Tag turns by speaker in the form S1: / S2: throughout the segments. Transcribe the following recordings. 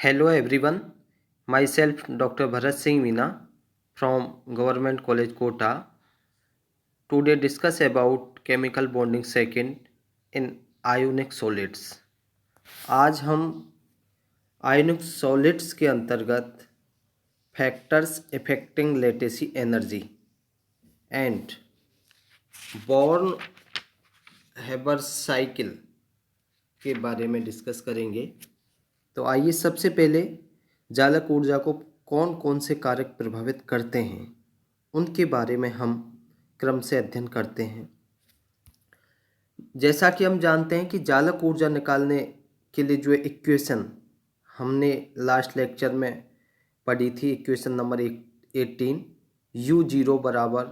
S1: Hello everyone, myself Dr. Bharat Singh Meena from Government College Kota. Today discuss about chemical bonding second in ionic solids. आज हम ionic solids के अंतर्गत factors affecting latency energy and Born Haber cycle के बारे में discuss करेंगे। तो आइए सबसे पहले जालक ऊर्जा को कौन कौन से कारक प्रभावित करते हैं उनके बारे में हम क्रम से अध्ययन करते हैं। जैसा कि हम जानते हैं कि जालक ऊर्जा निकालने के लिए जो इक्वेशन हमने लास्ट लेक्चर में पढ़ी थी, इक्वेशन नंबर 18, U0 बराबर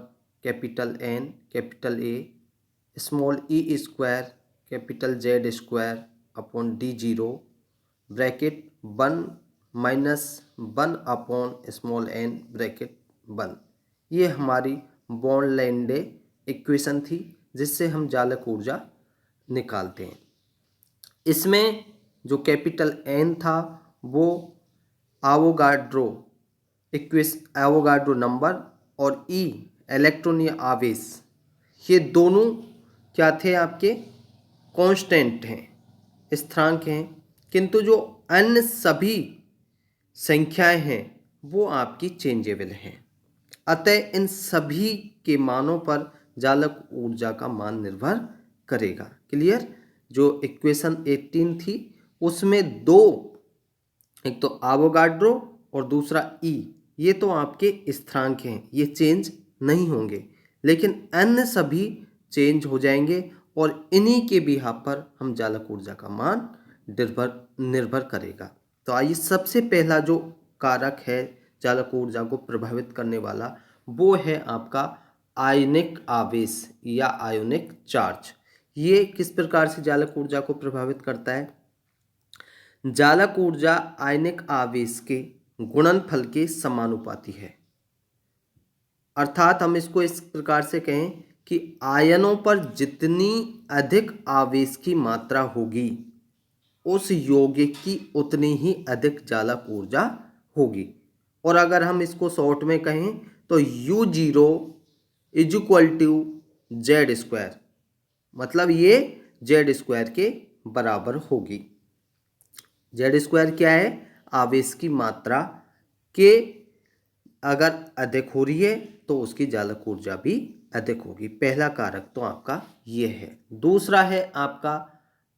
S1: capital N capital A small e square capital Z square upon D0 bracket 1 minus 1 upon small n bracket 1। ये हमारी बॉर्नलैंडे इक्वेशन थी जिससे हम जालक ऊर्जा निकालते हैं। इसमें जो कैपिटल N था वो एवोगाड्रो नंबर और E इलेक्ट्रॉन या आवेश, ये दोनों क्या थे, आपके कांस्टेंट हैं, स्थिरांक हैं, किंतु जो अन्य सभी संख्याएं हैं वो आपकी चेंजेबल हैं। अतः इन सभी के मानों पर जालक ऊर्जा का मान निर्भर करेगा। क्लियर? जो इक्वेशन 18 थी उसमें दो, एक तो एवोगाड्रो और दूसरा E, ये तो आपके स्थिरांक हैं, ये चेंज नहीं होंगे, लेकिन अन्य सभी चेंज हो जाएंगे और इन्हीं के बिहाफ पर हम जालक ऊर्जा का मान निर्भर करेगा। तो आइए सबसे पहला जो कारक है जालक ऊर्जा को प्रभावित करने वाला वो है आपका आयनिक आवेश या आयोनिक चार्ज। ये किस प्रकार से जालक ऊर्जा को प्रभावित करता है? जालक ऊर्जा आयनिक आवेश के गुणनफल के समानुपाती है। अर्थात हम इसको इस प्रकार से कहें कि आयनों पर जितनी अधिक आवेश की मात्रा होगी उस यौगिक की उतनी ही अधिक जालक ऊर्जा होगी। और अगर हम इसको शॉर्ट में कहें तो U0 is equal to Z square, मतलब ये Z स्क्वायर के बराबर होगी। Z स्क्वायर क्या है? आवेश की मात्रा के अगर अधिक हो रही है तो उसकी जालक ऊर्जा भी अधिक होगी। पहला कारक तो आपका ये है। दूसरा है आपका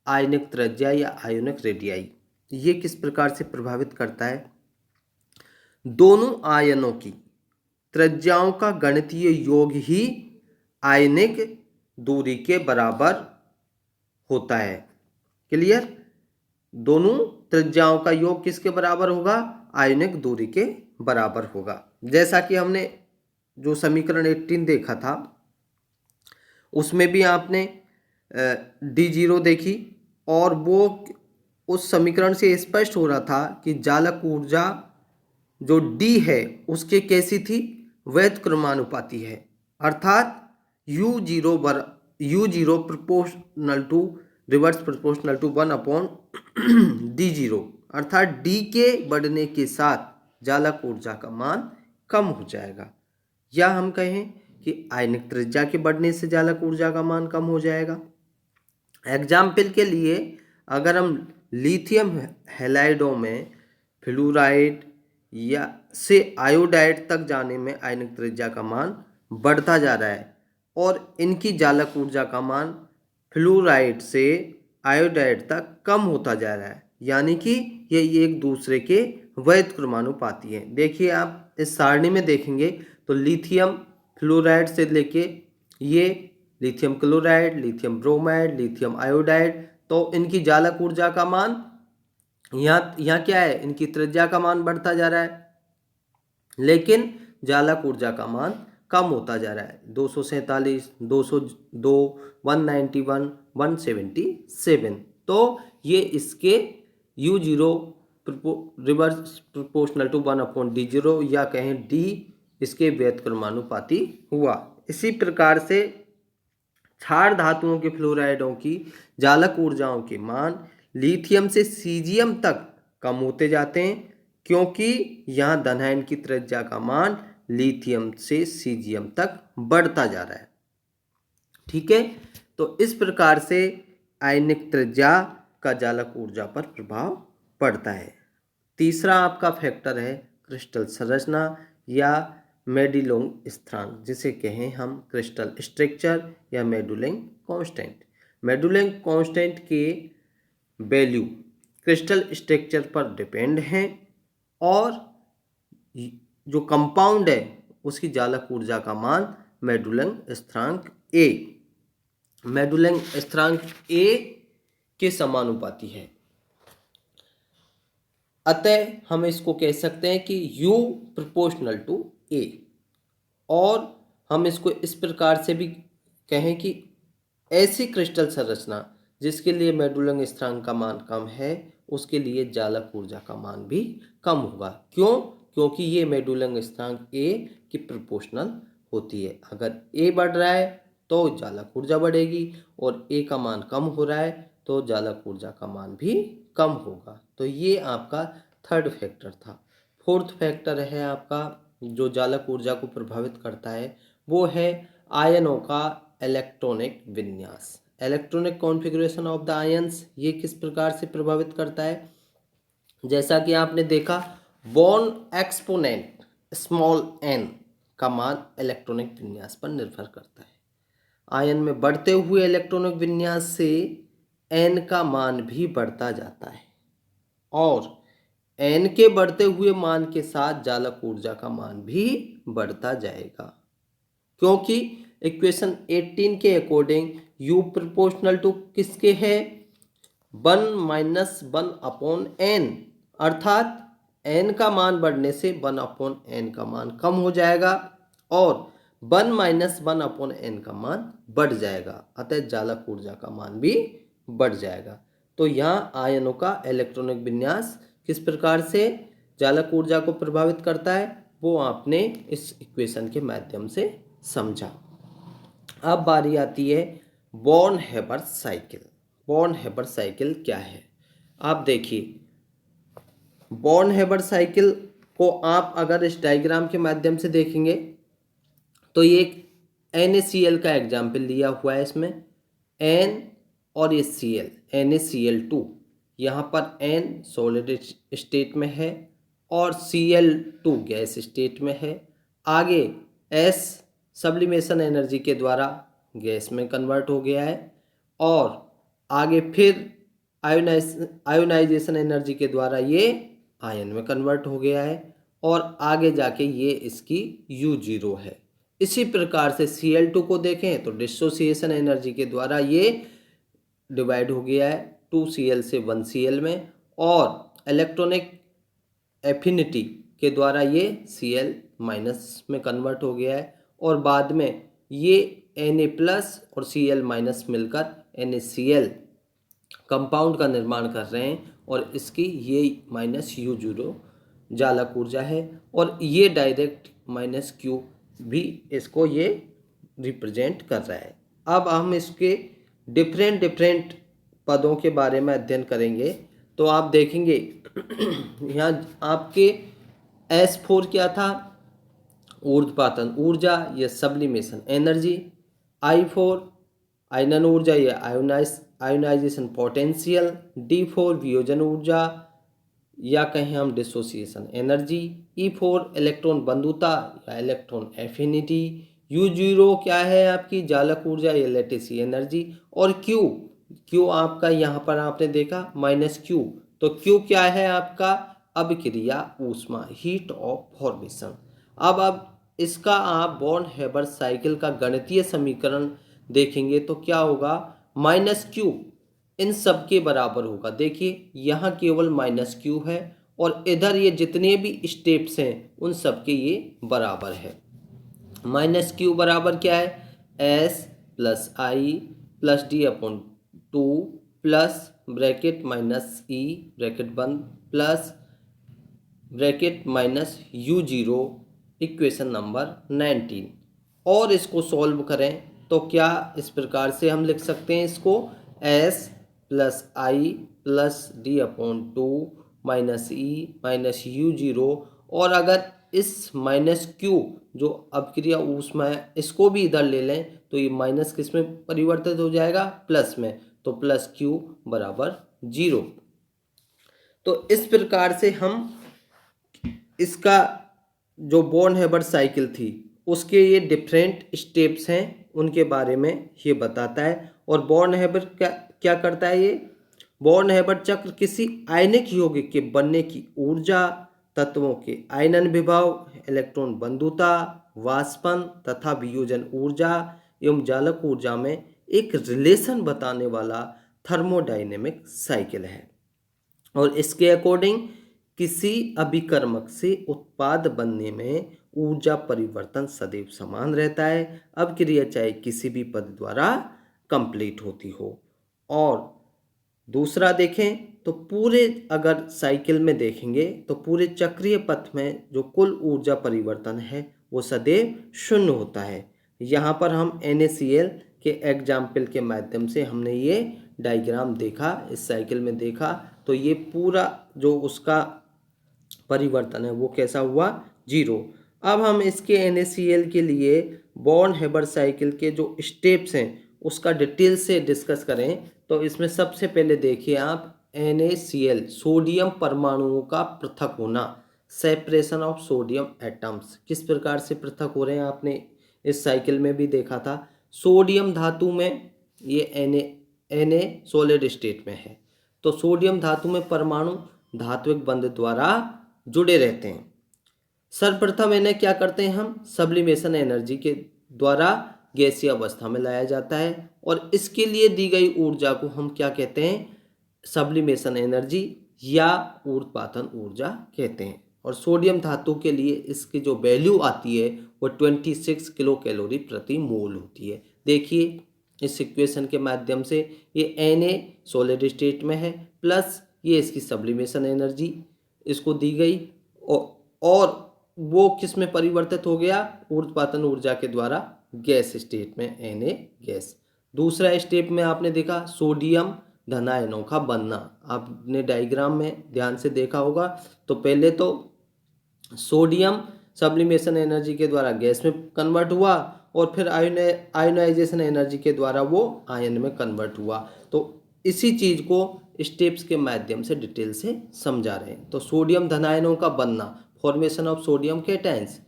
S1: आयनिक त्रिज्या या आयोनिक रेडियाई। ये किस प्रकार से प्रभावित करता है? दोनों आयनों की त्रिज्याओं का गणितीय योग ही आयनिक दूरी के बराबर होता है। क्लियर? दोनों त्रिज्याओं का योग किसके बराबर होगा? आयनिक दूरी के बराबर होगा। जैसा कि हमने जो समीकरण 18 देखा था उसमें भी आपने D0 देखी और वो उस समीकरण से स्पष्ट हो रहा था कि जालक ऊर्जा जो D है उसके कैसी थी? व्युत्क्रमानुपाती है। अर्थात U0 proportional to reverse proportional to 1 upon D0, अर्थात D के बढ़ने के साथ जालक ऊर्जा का मान कम हो जाएगा। या हम कहें कि आयनिक त्रिज्या के बढ़ने से जालक ऊर्जा का मान कम हो जाएगा। एग्जाम्पल के लिए अगर हम लिथियम हैलाइडों में फ्लूराइड या से आयोडाइड तक जाने में आयनिक त्रिज्या का मान बढ़ता जा रहा है और इनकी जालक ऊर्जा का मान फ्लूराइड से आयोडाइड तक कम होता जा रहा है, यानी कि ये एक दूसरे के व्युत्क्रमानुपाती हैं। देखिए आप इस सारणी में देखेंगे तो लिथियम फ्लोराइड से लेके ये lithium chloride, lithium bromide, lithium iodide, तो इनकी जालक ऊर्जा का मान यहाँ क्या है? इनकी त्रिज्या का मान बढ़ता जा रहा है लेकिन जालक ऊर्जा का मान कम होता जा रहा है। 247, 202, 191, 177। तो ये इसके U0 reverse proportional to 1 upon D0 या कहें D इसके व्युत्क्रमानुपाती हुआ। इसी प्रकार से क्षार धातुओं के फ्लोराइडों की जालक ऊर्जाओं के मान लिथियम से सीजियम तक कम होते जाते हैं, क्योंकि यहाँ धनायन की त्रिज्या का मान लिथियम से सीजियम तक बढ़ता जा रहा है। ठीक है, तो इस प्रकार से आयनिक त्रिज्या का जालक ऊर्जा पर प्रभाव पड़ता है। तीसरा आपका फैक्टर है क्रिस्टल संरचना या मेडुलिंग स्थिरांक, जिसे कहें हम क्रिस्टल स्ट्रक्चर या मेडुलिंग कांस्टेंट। मेडुलिंग कांस्टेंट के वैल्यू क्रिस्टल स्ट्रक्चर पर डिपेंड हैं और जो कंपाउंड है उसकी जालक ऊर्जा का मान मेडुलिंग स्थिरांक ए, मेडुलिंग स्थिरांक ए के समानुपाती है। अतः हम इसको कह सकते हैं कि U प्रोपोर्शनल टू A, और हम इसको इस प्रकार से भी कहें कि ऐसी क्रिस्टल संरचना जिसके लिए मेडुलिंग स्थिरांक का मान कम है उसके लिए जालक ऊर्जा का मान भी कम होगा। क्यों? क्योंकि ये मेडुलिंग स्थिरांक A की प्रोपोर्शनल होती है। अगर A बढ़ रहा है तो जालक ऊर्जा बढ़ेगी और A का मान कम हो रहा है तो जालक ऊर्जा का मान भी कम होगा। तो ये आपका थर्ड फैक्टर था। फोर्थ फैक्टर है आपका जो जालक ऊर्जा को प्रभावित करता है, वो है आयनों का इलेक्ट्रॉनिक विन्यास, electronic configuration of the ions. ये किस प्रकार से प्रभावित करता है? जैसा कि आपने देखा, बॉर्न एक्सपोनेंट स्मॉल n का मान इलेक्ट्रॉनिक विन्यास पर निर्भर करता है। आयन में बढ़ते हुए इलेक्ट्रॉनिक विन्यास से n का मान भी बढ़ता जाता है और n के बढ़ते हुए मान के साथ जालक ऊर्जा का मान भी बढ़ता जाएगा, क्योंकि इक्वेशन 18 के अकॉर्डिंग U प्रोपोर्शनल टू किसके है? 1 माइनस 1 अपॉन n, अर्थात n का मान बढ़ने से 1 अपॉन n का मान कम हो जाएगा और 1 माइनस 1 अपॉन n का मान बढ़ जाएगा, अतः जालक ऊर्जा का मान भी बढ़ जाएगा। तो यहाँ आयनों का इलेक्ट्रॉनिक विन्यास किस प्रकार से जालक ऊर्जा को प्रभावित करता है वो आपने इस इक्वेशन के माध्यम से समझा। अब बारी आती है Born Haber cycle. Born Haber cycle क्या है? आप देखिए, बॉर्न हेबर साइकिल को आप अगर इस डायग्राम के माध्यम से देखेंगे तो ये NaCl का एग्जाम्पल लिया हुआ है। इसमें N और ये Cl, NaCl2, यहाँ पर N सॉलिड स्टेट में है और Cl2 गैस स्टेट में है। आगे S सब्लिमेशन एनर्जी के द्वारा गैस में कन्वर्ट हो गया है और आगे फिर आयोनाइजेशन एनर्जी के द्वारा ये आयन में कन्वर्ट हो गया है और आगे जाके ये इसकी U0 है। इसी प्रकार से Cl2 को देखें तो डिसोसिएशन एनर्जी के द्वारा ये डिवाइड हो गया है 2Cl से 1Cl में और इलेक्ट्रॉनिक एफिनिटी के द्वारा ये Cl माइनस में कन्वर्ट हो गया है और बाद में ये Na प्लस और Cl माइनस मिलकर NaCl कंपाउंड का निर्माण कर रहे हैं और इसकी ये माइनस U0 जालक ऊर्जा है और ये डायरेक्ट माइनस Q भी इसको ये रिप्रेजेंट कर रहा है। अब हम इसके डिफरेंट पदों के बारे में अध्ययन करेंगे तो आप देखेंगे यहाँ आपके S4 क्या था? ऊर्ध्वपातन ऊर्जा या सब्लिमेशन एनर्जी। I4 आयनन ऊर्जा या आयोनाइजेशन पोटेंशियल। D4 वियोजन ऊर्जा या कहें हम डिसोसिएशन एनर्जी। E4 इलेक्ट्रॉन बंधुता या इलेक्ट्रॉन एफिनिटी। U0 क्या है? आपकी जालक ऊर्जा या लेटिसी एनर्जी। और Q आपका यहाँ पर आपने देखा माइनस Q, तो Q क्या है आपका? अभिक्रिया ऊष्मा, हीट ऑफ फॉर्मेशन। अब इसका आप बॉर्न हेबर साइकिल का गणितीय समीकरण देखेंगे तो क्या होगा? माइनस Q इन सब के बराबर होगा। देखिए यहाँ केवल माइनस Q है और इधर ये जितने भी स्टेप्स हैं उन सब के ये बराबर है। माइनस Q बराबर क्या है? S plus I plus D upon 2 plus bracket minus E bracket बंद plus bracket minus U0, equation number 19। और इसको सॉल्व करें तो क्या इस प्रकार से हम लिख सकते हैं इसको? S plus I plus D upon 2 minus E minus you zero, और अगर इस माइनस क्यू जो अपक्रिया ऊष्मा है इसको भी इधर ले लें तो ये माइनस किस में परिवर्तित हो जाएगा, प्लस में, तो प्लस क्यू बराबर जीरो। तो इस प्रकार से हम इसका जो बॉर्न हेबर साइकिल थी उसके ये डिफरेंट स्टेप्स हैं उनके बारे में ये बताता है। और बॉर्न हेबर क्या क्या करता है, ये बॉर्न हेबर चक्र किसी आयनिक यौगिक के बनने की ऊर्जा, तत्वों के आयनन विभव, इलेक्ट्रॉन बंधुता, वाष्पन तथा वियोजन ऊर्जा एवं जालक ऊर्जा में एक रिलेशन बताने वाला थर्मोडायनेमिक साइकिल है। और इसके अकॉर्डिंग किसी अभिकर्मक से उत्पाद बनने में ऊर्जा परिवर्तन सदैव समान रहता है, अब क्रिया चाहे किसी भी पद द्वारा कंप्लीट होती हो। और दूसरा देखें तो पूरे अगर साइकिल में देखेंगे तो पूरे चक्रीय पथ में जो कुल ऊर्जा परिवर्तन है वो सदैव शून्य होता है। यहाँ पर हम NaCl के एग्जाम्पल के माध्यम से हमने ये डायग्राम देखा, इस साइकिल में देखा, तो ये पूरा जो उसका परिवर्तन है वो कैसा हुआ, जीरो। अब हम इसके NaCl के लिए बॉर्न हेबर साइकिल के जो स्टेप्स हैं उसका डिटेल से डिस्कस करें तो इसमें सबसे पहले देखिए आप NaCl सोडियम परमाणुओं का पृथक होना, सेपरेशन ऑफ सोडियम एटम्स, किस प्रकार से पृथक हो रहे हैं आपने इस साइकिल में भी देखा था। सोडियम धातु में ये Na सॉलिड स्टेट में है, तो सोडियम धातु में परमाणु धात्विक बंध द्वारा जुड़े रहते हैं। सर्वप्रथम इन्हें क्या करते हैं हम, सब्लिमेशन एनर्जी के द्वारा गैसीय अवस्था में लाया जाता है, और इसके लिए दी गई ऊर्जा को हम क्या कहते हैं, सब्लिमेशन एनर्जी या ऊर्ध्वपातन ऊर्जा कहते हैं। और सोडियम धातु के लिए इसकी जो वैल्यू आती है वो 26 किलो कैलोरी प्रति मोल होती है। देखिए इस इक्वेशन के माध्यम से ये Na सॉलिड स्टेट में है, प्लस ये इसकी सब्लिमेशन एनर्जी इसको दी गई, और वो किस में परिवर्तित हो गया, ऊर्ध्वपातन ऊर्जा के द्वारा गैस स्टेट में, Na गैस। दूसरा स्टेप में आपने देखा सोडियम धनायनों का बनना, आपने डायग्राम में ध्यान से देखा होगा। तो पहले तो सोडियम सब्लिमेशन एनर्जी के द्वारा गैस में कन्वर्ट हुआ, और फिर आयोनाइजेशन एनर्जी के द्वारा वो आयन में कन्वर्ट हुआ। तो इसी चीज को स्टेप्स के माध्यम से डिटेल से समझा रहे हैं। तो सोडियम धनायनों का बनना, फॉर्मेशन ऑफ सोडियम केटायंस,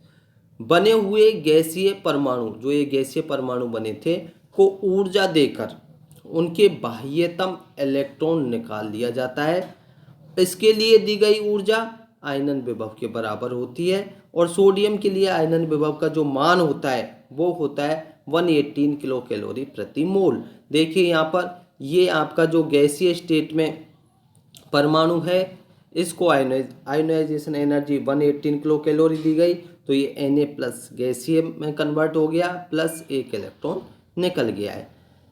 S1: बने हुए गैसीय परमाणु, जो ये गैसीय परमाणु बने थे, को ऊर्जा देकर उनके बाह्यतम इलेक्ट्रॉन निकाल लिया जाता है। इसके लिए दी गई ऊर्जा आयनन विभव के बराबर होती है, और सोडियम के लिए आयनन विभव का जो मान होता है वो होता है 118 किलो कैलोरी प्रति मोल। देखिए यहाँ पर ये आपका जो गैसीय स्टेट में परमाणु है इसको आयोनाइजेशन एनर्जी 118 किलो कैलोरी दी गई, तो ये Na प्लस गैसीय में कन्वर्ट हो गया, प्लस एक इलेक्ट्रॉन निकल गया है।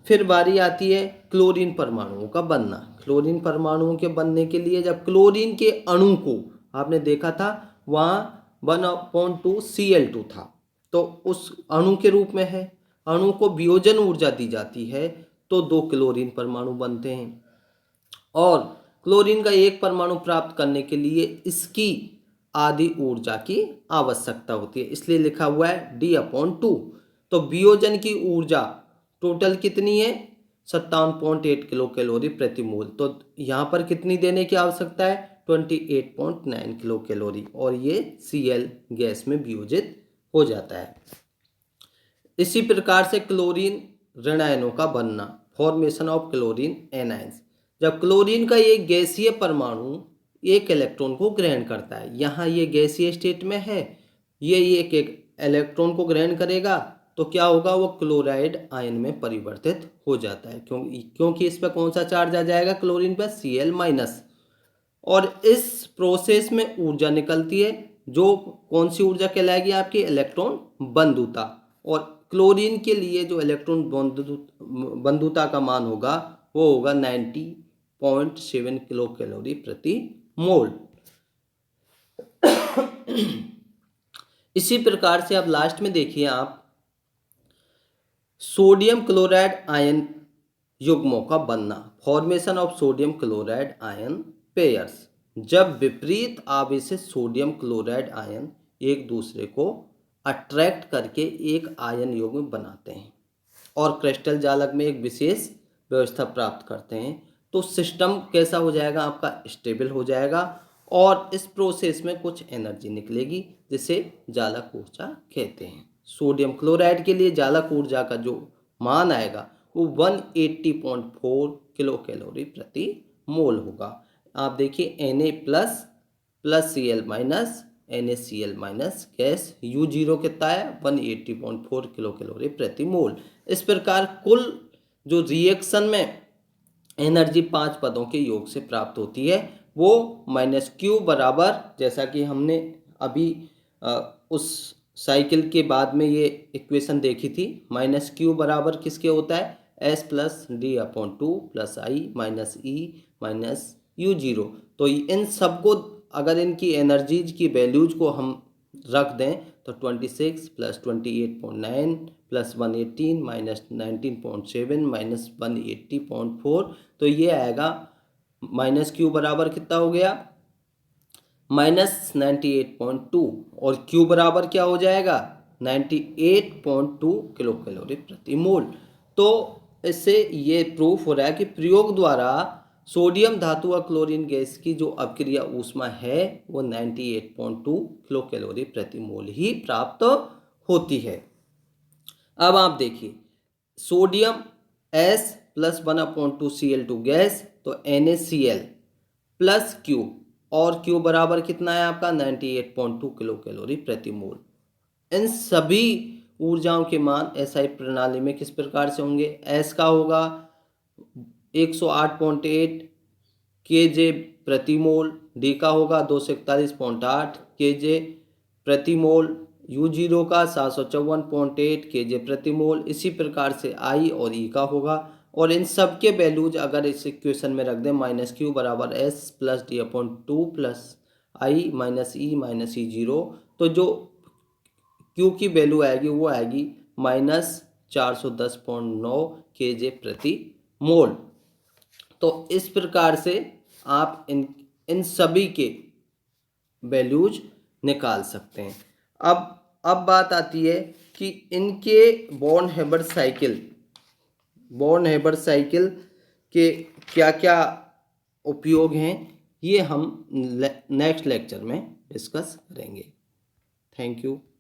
S1: फिर बारी आती है क्लोरीन परमाणुओं का बनना। क्लोरीन परमाणुओं के बनने के लिए जब क्लोरीन के अणु को आपने देखा था वहाँ 1/2 Cl2 था, तो उस अणु के रूप में है, अणु को वियोजन ऊर्जा दी जाती है तो 2 क्लोरीन परमाणु बनते हैं। और क्लोरीन का एक परमाणु प्राप्त करने के लिए इसकी आधी ऊर्जा की आवश्यकता होती है, इसलिए लिखा हुआ है D/2। तो वियोजन की ऊर्जा टोटल कितनी है, 57.8 किलो कैलोरी प्रति मोल। तो यहाँ पर कितनी देने की आवश्यकता है, 28.9 किलो कैलोरी, और ये Cl गैस में वियोजित हो जाता है। इसी प्रकार से क्लोरीन ऋणायनों का बनना, फॉर्मेशन ऑफ क्लोरीन एनायंस, जब क्लोरीन का एक गैसीय परमाणु एक इलेक्ट्रॉन को ग्रहण करता है, यहाँ ये गैसीय स्टेट में है, ये एक इलेक्ट्रॉन को ग्रहण करेगा तो क्या होगा, वो क्लोराइड आयन में परिवर्तित हो जाता है, क्योंकि इस पर कौन सा चार्ज आ जाएगा, क्लोरीन पर Cl माइनस। और इस प्रोसेस में ऊर्जा निकलती है जो कौन सी ऊर्जा कहलाएगी, आपकी इलेक्ट्रॉन बंधुता। और क्लोरीन के लिए जो इलेक्ट्रॉन बंधुता का मान होगा वो होगा 90.7 किलो कैलोरी प्रति मोल। इसी प्रकार से अब लास्ट में देखिए आप सोडियम क्लोराइड आयन युग्मों का बनना, formation of sodium chloride ion pairs. जब विपरीत आवेशित सोडियम क्लोराइड आयन एक दूसरे को अट्रैक्ट करके एक आयन युग्म बनाते हैं और क्रिस्टल जालक में एक विशेष व्यवस्था प्राप्त करते हैं, तो सिस्टम कैसा हो जाएगा आपका, स्टेबल हो जाएगा और इस प्रोसेस में कुछ एनर्जी निकलेगी जिसे जालक ऊर्जा कहते हैं। सोडियम क्लोराइड के लिए जालक ऊर्जा का जो मान आएगा वो 180.4 किलो कैलोरी प्रति मोल होगा। आप देखिए Na plus plus Cl minus NaCl minus gas U0 कितना है 180.4 किलो कैलोरी प्रति मोल। इस प्रकार कुल जो रिएक्शन में एनर्जी 5 पदों के योग से प्राप्त होती है वो -Q बराबर, जैसा कि हमने अभी उस साइकिल के बाद में ये इक्वेशन देखी थी, -Q बराबर किसके होता है S plus D/2 plus I minus E minus U0। तो इन सबको अगर इनकी एनर्जीज की वैल्यूज को हम रख दें तो 26 प्लस 28.9 प्लस 118 माइनस 19.7 माइनस 180.4, तो ये आएगा -Q बराबर कितना हो गया -98.2 और Q बराबर क्या हो जाएगा 98.2 किलो कैलोरी प्रति मोल। तो इससे ये प्रूफ हो रहा है कि प्रयोग द्वारा सोडियम धातु और क्लोरीन गैस की जो अपक्रिया ऊष्मा है वो 98.2 किलो कैलोरी प्रति मोल ही प्राप्त होती है। अब आप देखिए sodium S plus 1/2 Cl2 gas, तो NaCl प्लस Q और Q बराबर कितना है आपका 98.2 किलो कैलोरी प्रति मोल। इन सभी ऊर्जाओं के मान SI प्रणाली में किस प्रकार से होंगे, S का होगा 108.8 kJ प्रति मोल, D का होगा 241.8 kJ प्रति मोल, U0 का 754.8 kJ प्रति मोल। इसी प्रकार से I और E का होगा और इन सब के वैल्यूज अगर इस इक्वेशन में रख दें -Q बराबर S plus D/2 plus I minus E minus E0, तो जो Q की वैल्यू आएगी वो आएगी -410.9 kJ प्रति मोल। तो इस प्रकार से आप इन सभी के वैल्यूज निकाल सकते हैं। अब बात आती है कि इनके बॉर्न हेबर्ट साइकिल के क्या क्या उपयोग हैं ये हम नेक्स्ट लेक्चर में डिस्कस करेंगे। Thank you.